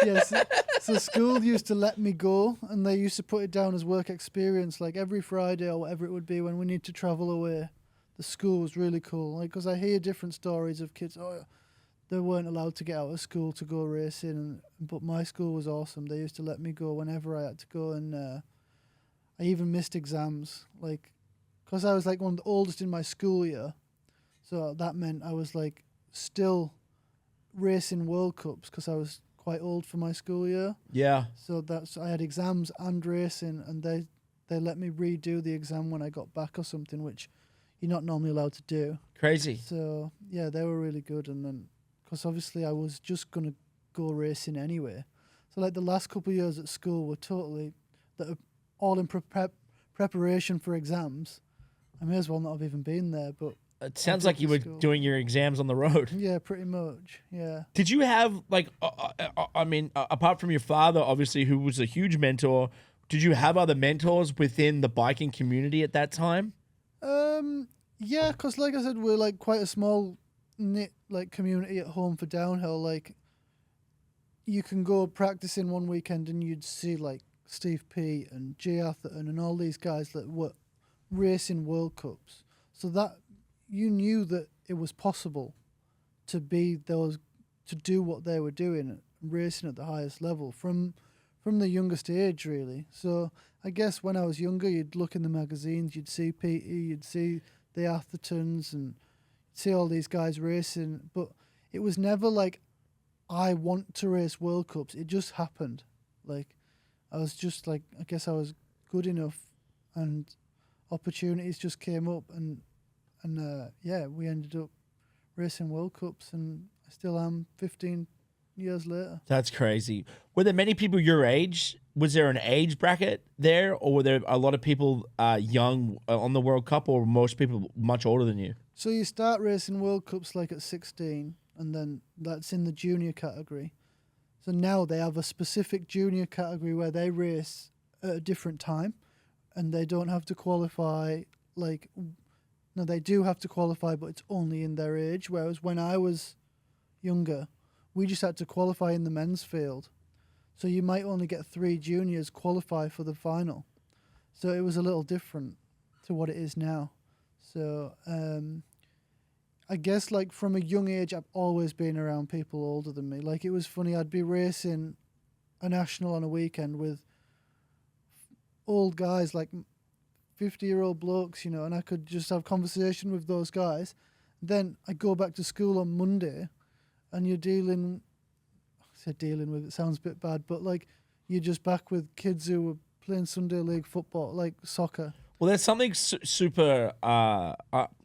Yes. So school used to let me go, and they used to put it down as work experience, like every Friday or whatever it would be when we need to travel away. The school was really cool, like, because I hear different stories of kids. Oh, they weren't allowed to get out of school to go racing, but my school was awesome. They used to let me go whenever I had to go, and I even missed exams, like, because I was like one of the oldest in my school year. So that meant I was like still racing World Cups because I was quite old for my school year. Yeah. So I had exams and racing, and they let me redo the exam when I got back or something, which you're not normally allowed to do. Crazy. So yeah, they were really good. And then, because obviously I was just gonna go racing anyway. So like the last couple of years at school were totally all in preparation for exams. I may as well not have even been there, but It sounds like you were doing your exams on the road. yeah, pretty much. Yeah. Did you have like, I mean, apart from your father, obviously, who was a huge mentor, did you have other mentors within the biking community at that time? Yeah, because like I said, we're like quite a small knit like community at home for downhill. Like, you can go practicing one weekend and you'd see like Steve P and Jay Atherton and all these guys that were racing World Cups. So that you knew that it was possible to be those, to do what they were doing, racing at the highest level from the youngest age, really. So I guess when I was younger, you'd look in the magazines, you'd see Petey, you'd see the Athertons, and see all these guys racing. But it was never like, I want to race World Cups. It just happened. Like, I was just like, I guess I was good enough, and opportunities just came up, and yeah, we ended up racing World Cups, and I still am 15 years later. That's crazy. Were there many people your age? Was there an age bracket there, or were there a lot of people young on the World Cup, or were most people much older than you? So you start racing World Cups like at 16, and then that's in the junior category. So now they have a specific junior category where they race at a different time, and they don't have to qualify. Like, no, they do have to qualify, but it's only in their age. Whereas when I was younger, we just had to qualify in the men's field. So you might only get 3 juniors qualify for the final. So it was a little different to what it is now. So I guess like from a young age, I've always been around people older than me. Like, it was funny, I'd be racing a national on a weekend with old guys, like 50-year-old blokes, you know, and I could just have conversation with those guys. Then I go back to school on Monday, and you're dealing with, it sounds a bit bad, but like, you're just back with kids who were playing Sunday league football, like soccer. Well, there's something super, I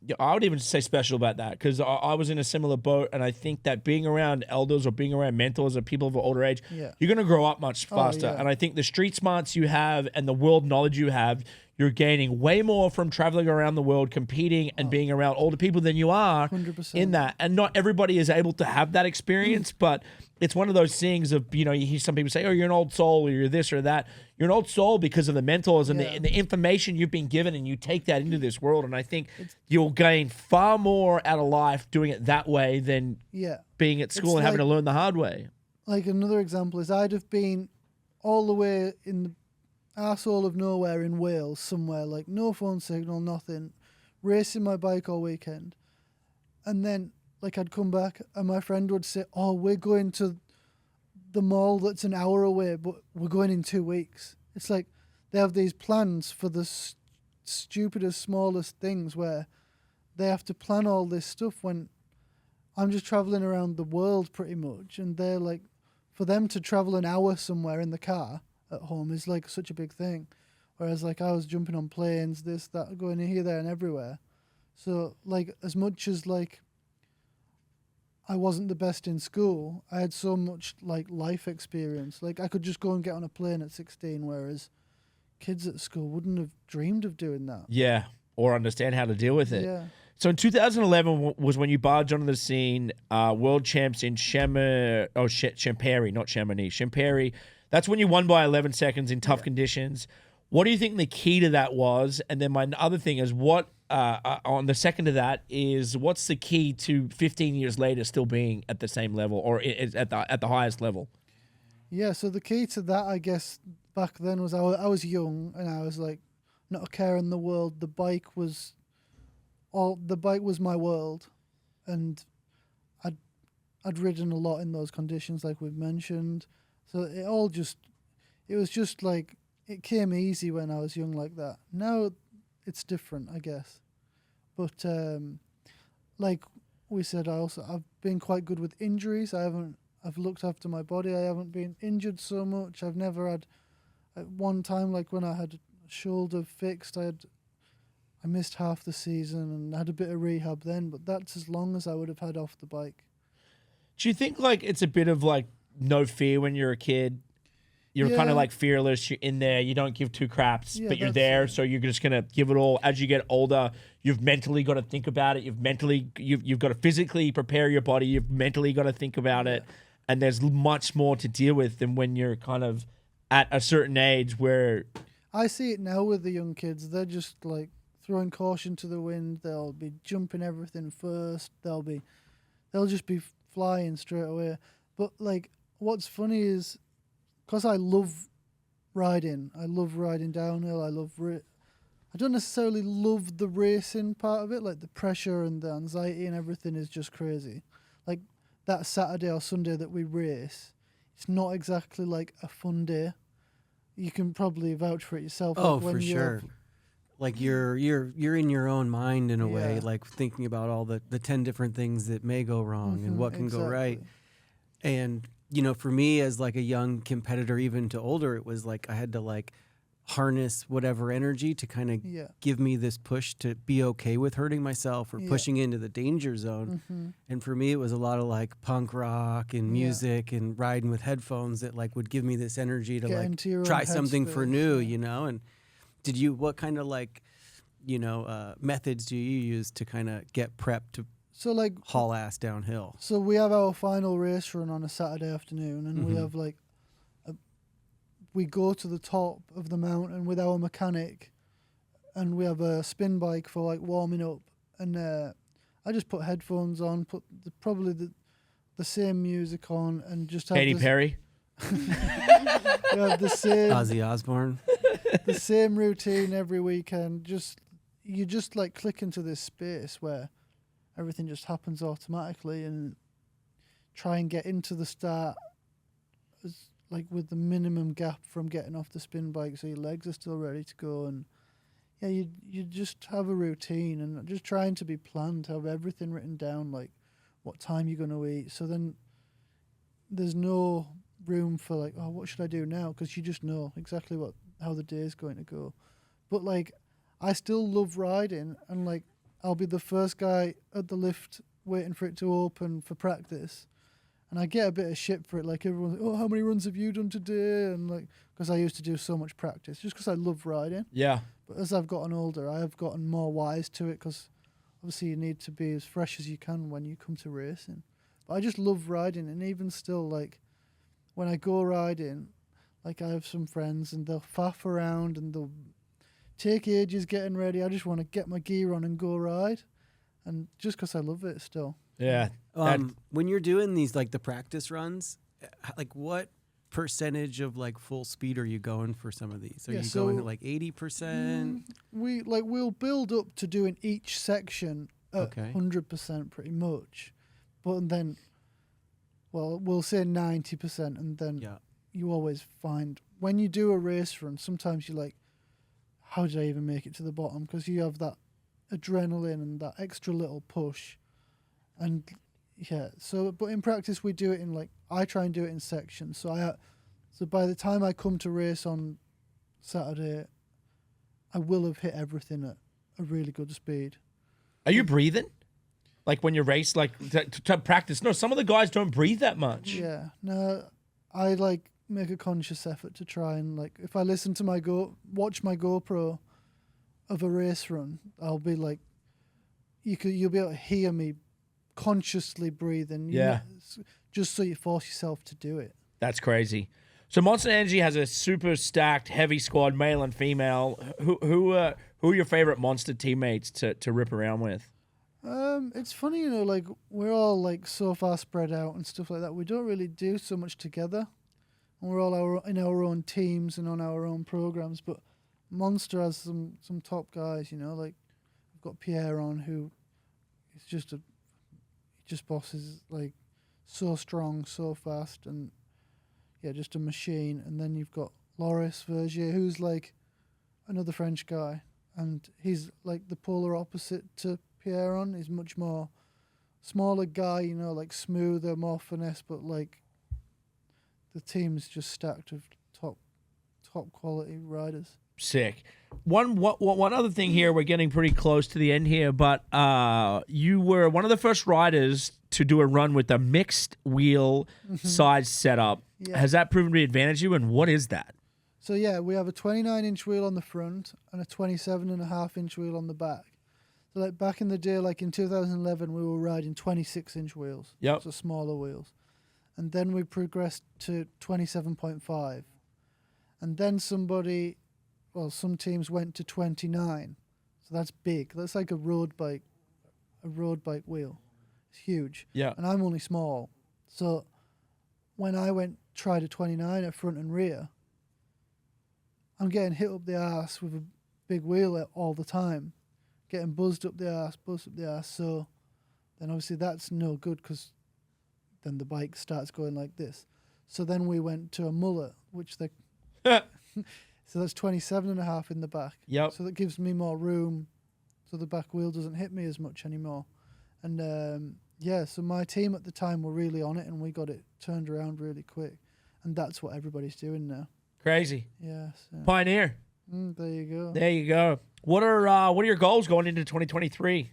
would even say special about that, because I was in a similar boat, and I think that being around elders or being around mentors or people of an older age, Yeah. you're going to grow up much faster. yeah. And I think the street smarts you have and the world knowledge you have, you're gaining way more from traveling around the world, competing and being around older people than you are 100%. in that. And not everybody is able to have that experience, but it's one of those things of, you know, you hear some people say, oh, you're an old soul, or you're this or that. You're an old soul because of the mentors and the information you've been given, and you take that into this world. And I think you'll gain far more out of life doing it that way than being at school and having to learn the hard way. Like, another example is I'd have been all the way in the arsehole of nowhere in Wales somewhere, like no phone signal, nothing, racing my bike all weekend. And then like I'd come back and my friend would say, oh, we're going to the mall that's an hour away, but we're going in 2 weeks. It's like they have these plans for the stupidest, smallest things where they have to plan all this stuff when I'm just traveling around the world pretty much. And they're like, for them to travel an hour somewhere in the car at home is like such a big thing. Whereas like I was jumping on planes, this, that, going here, there and everywhere. So like, as much as like I wasn't the best in school, I had so much like life experience. Like, I could just go and get on a plane at 16, whereas kids at school wouldn't have dreamed of doing that. Yeah, or understand how to deal with it. Yeah. So in 2011 was when you barged onto the scene, world champs in Champeri, not Chamonix, Champeri. That's when you won by 11 seconds in tough conditions. What do you think the key to that was? And then my other thing is, what on the second to that is, what's the key to 15 years later still being at the same level, or at the highest level? Yeah, so the key to that, I guess, back then was I was young, and I was like not a care in the world. The bike was my world, and I'd ridden a lot in those conditions, like we've mentioned. So it was just like, it came easy when I was young like that. Now it's different, I guess. But like we said, I've been quite good with injuries. I've looked after my body. I haven't been injured so much. I've never had, at one time, like when I had a shoulder fixed. I missed half the season and had a bit of rehab then, but that's as long as I would have had off the bike. Do you think like it's a bit of like no fear when you're a kid? You're kind Yeah. of like fearless. You're in there. You don't give two craps, Yeah, but you're that's there. it. So you're just gonna give it all. As you get older, you've mentally got to think about it. You've got to physically prepare your body. You've mentally got to think about it. And there's much more to deal with than when you're kind of at a certain age where I see it now with the young kids. They're just like throwing caution to the wind. They'll be jumping everything first. They'll just be flying straight away. But like, what's funny is, because I love riding downhill. I don't necessarily love the racing part of it. Like the pressure and the anxiety and everything is just crazy. Like that Saturday or Sunday that we race, it's not exactly like a fun day. You can probably vouch for it yourself. Oh, like when for you're- sure. Like you're in your own mind in a way, Yeah. like thinking about all the 10 different things that may go wrong and what can go right. Exactly. And for me as like a young competitor, even to older, it was like I had to like harness whatever energy to kind of Yeah. give me this push to be okay with hurting myself or Yeah. pushing into the danger zone. And for me, it was a lot of like punk rock and Yeah. music and riding with headphones that like would give me this energy to Get like into your own try something for headspace, new, yeah. And what kind of like, methods do you use to kind of get prepped to So like, haul ass downhill? so we have our final race run on a Saturday afternoon, and we have like, we go to the top of the mountain with our mechanic, and we have a spin bike for like warming up. And I just put headphones on, put probably the same music on, and just have Katy this, Perry. we have Ozzy Osbourne. the same routine every weekend. You just like click into this space where everything just happens automatically, and try and get into the start as like with the minimum gap from getting off the spin bike, so your legs are still ready to go. And yeah, you just have a routine and just trying to be planned, have everything written down, like what time you're going to eat. So then there's no room for like, oh, what should I do now? Because you just know exactly how the day is going to go. But like, I still love riding, and like, I'll be the first guy at the lift waiting for it to open for practice. And I get a bit of shit for it. Like everyone's like, oh, how many runs have you done today? And like, because I used to do so much practice, just because I love riding. Yeah. But as I've gotten older, I have gotten more wise to it, because obviously you need to be as fresh as you can when you come to racing. But I just love riding, and even still, like when I go riding, like I have some friends and they'll faff around and they'll take ages getting ready. I just want to get my gear on and go ride, and just because I love it still. Yeah. When you're doing these like the practice runs, like what percentage of like full speed are you going for some of these? Are Yeah, you going so- at like 80%? We'll build up to doing each section at Okay. 100% pretty much, but then, well, we'll say 90%, and then Yeah. you always find when you do a race run, sometimes you're like, how did I even make it to the bottom? Because you have that adrenaline and that extra little push, and yeah. So, but in practice, we do it in like, I try and do it in sections. So by the time I come to race on Saturday, I will have hit everything at a really good speed. Are you breathing? Like when you race, like to practice? No, some of the guys don't breathe that much. Yeah, no, I like make a conscious effort to try and like, if I listen to watch my GoPro of a race run, I'll be like, you'll be able to hear me consciously breathing. Yeah. Just so you force yourself to do it. That's crazy. So Monster Energy has a super stacked, heavy squad, male and female. Who are your favorite Monster teammates to rip around with? It's funny, like we're all like so far spread out and stuff like that. We don't really do so much together, and we're all in our own teams and on our own programs. But Monster has some top guys, like we've got Pierre on, who is he just bosses, like so strong, so fast, and yeah, just a machine. And then you've got Loris Vergier, who's like another French guy, and he's like the polar opposite to Pierre on. He's much more smaller guy, like smoother, more finesse, but like the team's just stacked of top quality riders. Sick. One other thing here, we're getting pretty close to the end here, but you were one of the first riders to do a run with a mixed wheel size setup. Yeah. Has that proven to advantage you, and what is that? So yeah, we have a 29-inch wheel on the front and a 27.5-inch wheel on the back. So like back in the day, like in 2011, we were riding 26-inch wheels. Yep. So smaller wheels. And then we progressed to 27.5. And then some teams went to 29. So that's big. That's like a road bike wheel. It's huge. Yeah. And I'm only small. So when I tried a 29 at front and rear, I'm getting hit up the arse with a big wheel all the time. Getting buzzed up the arse. So then obviously that's no good because then the bike starts going like this. So then we went to a mullet, which they... So that's 27.5 in the back. Yep. So that gives me more room so the back wheel doesn't hit me as much anymore. And so my team at the time were really on it and we got it turned around really quick. And that's what everybody's doing now. Crazy. Yeah. So. Pioneer. There you go. There you go. What are your goals going into 2023?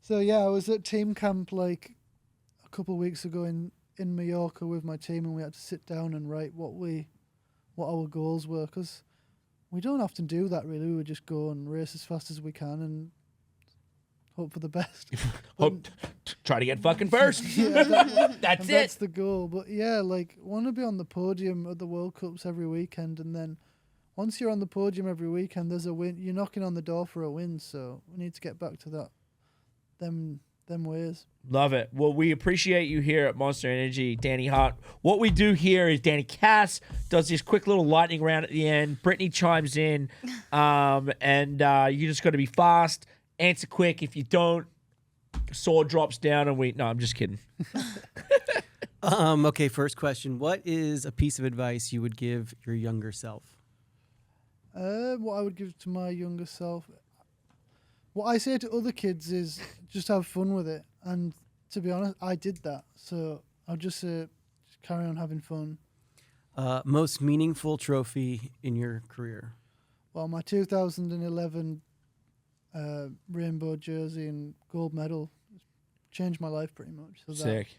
So yeah, I was at team camp like a couple of weeks ago in Mallorca with my team, and we had to sit down and write what our goals were, because we don't often do that really. We would just go and race as fast as we can and hope for the best. Try to get fucking first. Yeah, That's that's it. the goal. But yeah, like want to be on the podium at the World Cups every weekend, and then once you're on the podium every weekend, there's a win. You're knocking on the door for a win, so we need to get back to that. Them ways. Love it. Well, we appreciate you here at Monster Energy, Danny Hart. What we do here is Danny Cass does this quick little lightning round at the end. Brittany chimes in, and you just got to be fast, answer quick. If you don't, sword drops down, and no, I'm just kidding. Okay, first question. What is a piece of advice you would give your younger self? What I would give to my younger self, what I say to other kids is just have fun with it. And to be honest, I did that. So I'll just say, just carry on having fun. Most meaningful trophy in your career? Well, my 2011 rainbow jersey and gold medal changed my life pretty much. So Sick.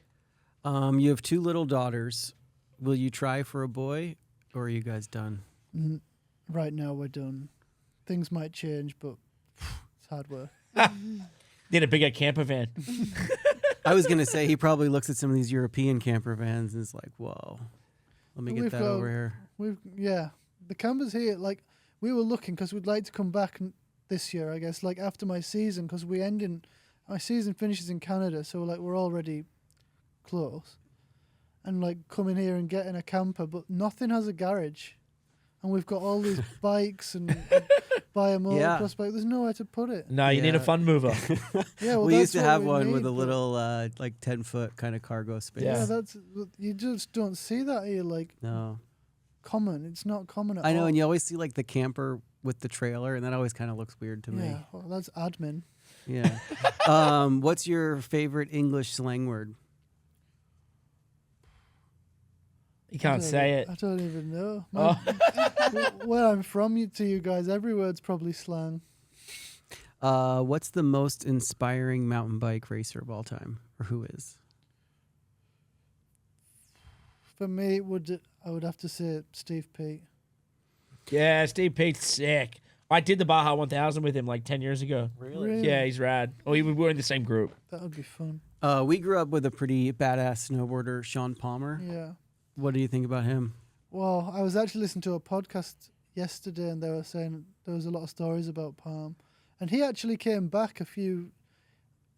You have 2 little daughters. Will you try for a boy, or are you guys done? Right now we're done. Things might change, but it's hard work. Need a bigger camper van. I was going to say he probably looks at some of these European camper vans and is like, whoa, let me get that over here. The campers here, like we were looking because we'd like to come back this year, I guess, like after my season, because my season finishes in Canada, so like we're already close. And like coming here and getting a camper, but nothing has a garage. And we've got all these bikes and buy a motocross bike. There's nowhere to put it. No, you need a fun mover. Yeah, we used to have one with a little like 10-foot kind of cargo space. Yeah, you just don't see that here. Like no, common. It's not common at all. I know, and you always see like the camper with the trailer, and that always kind of looks weird to me. Yeah, well, that's admin. Yeah. What's your favorite English slang word? You can't say it. I don't even know. Where I'm from, to you guys, every word's probably slang. What's the most inspiring mountain bike racer of all time, or who is? For me, I would have to say Steve Pete. Yeah, Steve Pete's sick. I did the Baja 1000 with him like 10 years ago. Really? Yeah, he's rad. Oh, we were in the same group. That would be fun. We grew up with a pretty badass snowboarder, Sean Palmer. Yeah. What do you think about him? Well, I was actually listening to a podcast yesterday, and they were saying there was a lot of stories about Palm. And he actually came back in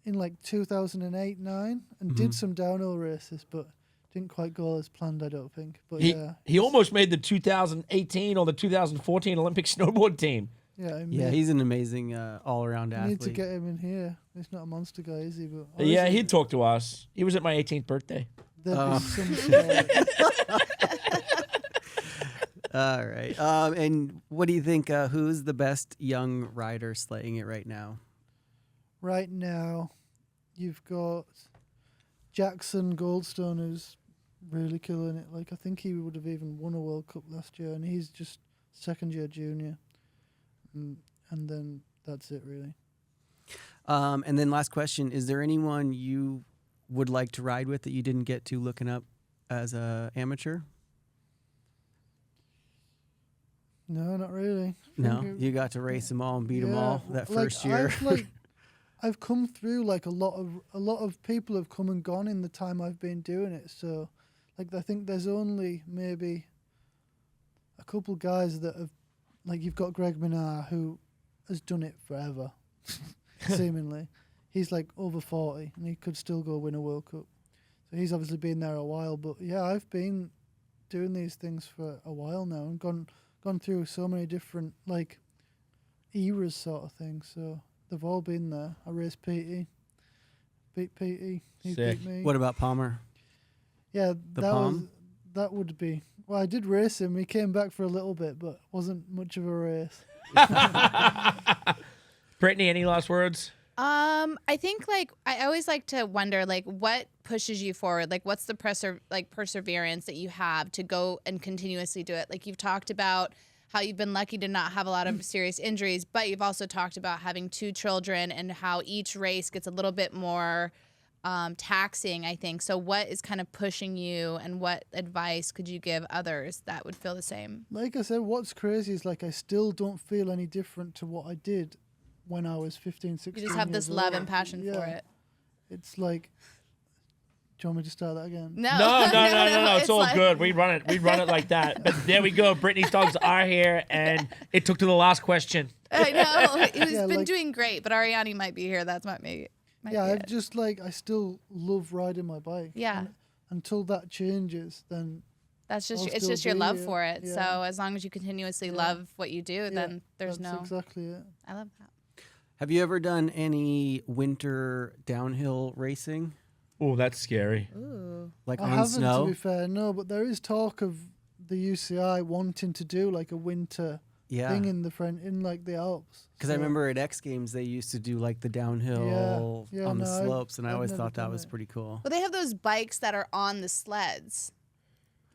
like 2008-9 and did some downhill races, but didn't quite go as planned, I don't think. But he almost made the 2018 or the 2014 Olympic snowboard team. Yeah, he's an amazing all-around we athlete. need to get him in here. He's not a monster guy, is he? But Yeah, he'd talk to us. He was at my 18th birthday. there'd be some story. All right. And what do you think? Who's the best young rider slaying it right now? Right now, you've got Jackson Goldstone, who's really killing it. Like, I think he would have even won a World Cup last year, and he's just second-year junior. and then that's it really. And then last question: is there anyone you would like to ride with that you didn't get to looking up as a amateur? No, not really. No, you got to race them all and beat them all that first year. I've come through like a lot of people have come and gone in the time I've been doing it. So, like I think there's only maybe a couple guys that have, like you've got Greg Minnaar who has done it forever, seemingly. He's like over 40 and he could still go win a World Cup. So he's obviously been there a while. But yeah, I've been doing these things for a while now and gone through so many different like eras sort of thing. So they've all been there. I raced Petey, beat Petey, he Sick. beat me. What about Palmer? Yeah, The that Palm? that would be. Well, I did race him. He came back for a little bit, but wasn't much of a race. Brittany, any last words? I think like I always like to wonder like what pushes you forward, like what's the perseverance that you have to go and continuously do it. Like you've talked about how you've been lucky to not have a lot of serious injuries, but you've also talked about having 2 children and how each race gets a little bit more taxing, I think. So what is kind of pushing you, and what advice could you give others that would feel the same? Like I said, what's crazy is like I still don't feel any different to what I did when I was 15, 16 You just have this years love old. and passion for Yeah. it. It's like, do you want me to start that again? No. It's all like- good. We run it like that. But there we go. Brittany's dogs are here, and it took to the last question. I know. He's Yeah, been like- doing great, but Ariane might be here. That's might be Yeah, be I've it. just like, I still love riding my bike. Yeah. And until that changes, then That's just I'll it's still just your be love here. for it. Yeah. So as long as you continuously love what you do, then there's that's no. exactly it. I love that. Have you ever done any winter downhill racing, Oh, that's scary. Ooh. like I on haven't, snow? to be fair, no, but there is talk of the UCI wanting to do like a winter Yeah, thing in the front, in like the Alps. because I So, remember at X Games they used to do like the downhill Yeah, on the no, I've- slopes, and I I've always never thought that done was it. pretty cool. Well, they have those bikes that are on the sleds.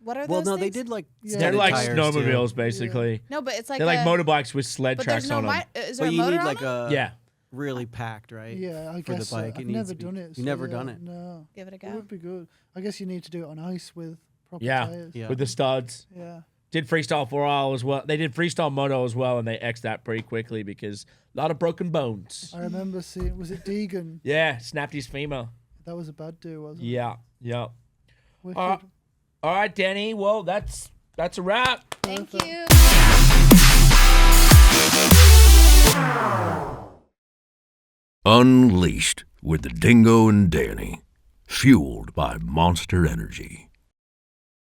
What are Well, those? no, they things? did like Yeah. They're studded like tires, too. snowmobiles, basically. No, but it's like They're like a, motorbikes with sled But tracks there's no. on them. Is there But a you motor need on like it? a Yeah. really packed, right? Yeah, I for the guess so. bike, it I've needs never to be- done it. you've so never yeah, done it? No. Give it a It go. would be good. I guess you need to do it on ice with proper Yeah. tires. Yeah. With the studs. Yeah. Did freestyle for a while as well. They did freestyle moto as well, and they X'd that pretty quickly because a lot of broken bones. I remember seeing, was it Deegan? Yeah, snapped his femur. That was a bad do, wasn't it? Yeah, yeah. Wicked. All right, Danny. Well, that's a wrap. Thank you. Unleashed with the Dingo and Danny. Fueled by Monster Energy.